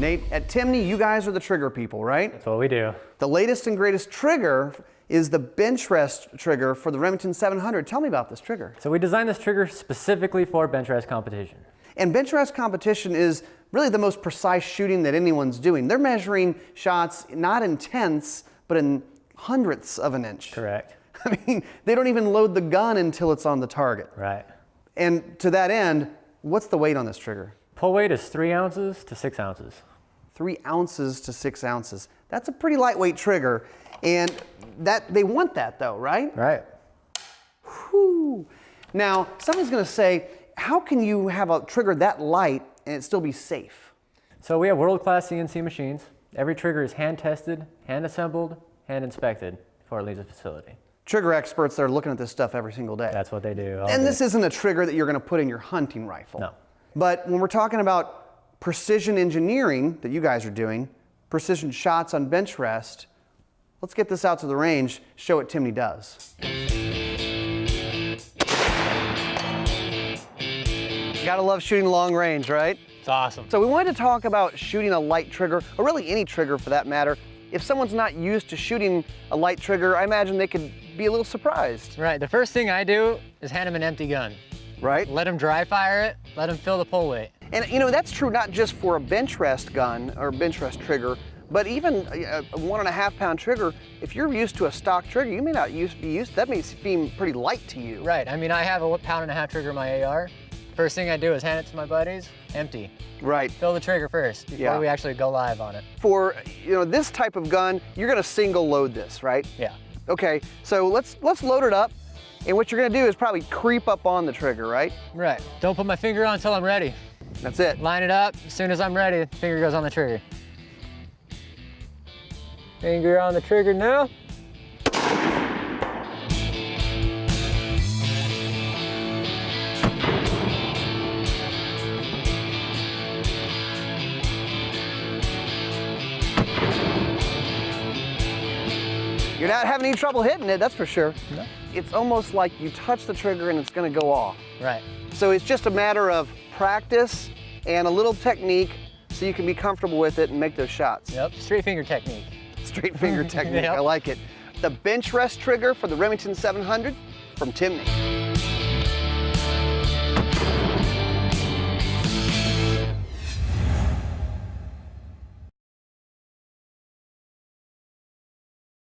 Nate, at Timney, you guys are the trigger people, right? That's what we do. The latest and greatest trigger is the Benchrest trigger for the Remington 700. Tell me about this trigger. So we designed this trigger specifically for Benchrest competition. And Benchrest competition is really the most precise shooting that anyone's doing. They're measuring shots not in tenths, but in hundredths of an inch. Correct. I mean, they don't even load the gun until it's on the target. Right. And to that end, what's the weight on this trigger? Pull weight is 3 ounces to 6 ounces. 3 ounces to 6 ounces. That's a pretty lightweight trigger. And they want that though, right? Right. Whew. Now, somebody's gonna say, how can you have a trigger that light and it still be safe? So we have world-class CNC machines. Every trigger is hand tested, hand assembled, hand inspected before it leaves the facility. Trigger experts, they're looking at this stuff every single day. That's what they do. And this isn't a trigger that you're gonna put in your hunting rifle. No. But when we're talking about precision engineering that you guys are doing, precision shots on Benchrest, let's get this out to the range, show what Timney does. Gotta love shooting long range, right? It's awesome. So we wanted to talk about shooting a light trigger, or really any trigger for that matter. If someone's not used to shooting a light trigger, I imagine they could be a little surprised. Right, the first thing I do is hand them an empty gun. Right? Let them dry fire it, let them feel the pull weight. And you know, that's true not just for a Benchrest gun or Benchrest trigger, but even a 1.5 pound trigger, if you're used to a stock trigger, you may not be used, that may seem pretty light to you. Right, I mean, I have a 1.5 pound trigger in my AR. First thing I do is hand it to my buddies, empty. Right. Fill the trigger first before we actually go live on it. For this type of gun, you're gonna single load this, right? Yeah. Okay, so let's load it up. And what you're gonna do is probably creep up on the trigger, right? Right, don't put my finger on until I'm ready. That's it. Line it up, as soon as I'm ready, the finger goes on the trigger. Finger on the trigger now. You're not having any trouble hitting it, that's for sure. No. It's almost like you touch the trigger and it's gonna go off. Right. So it's just a matter of practice and a little technique so you can be comfortable with it and make those shots. Yep, straight finger technique. Straight finger technique, Yep. I like it. The Benchrest trigger for the Remington 700 from Timney.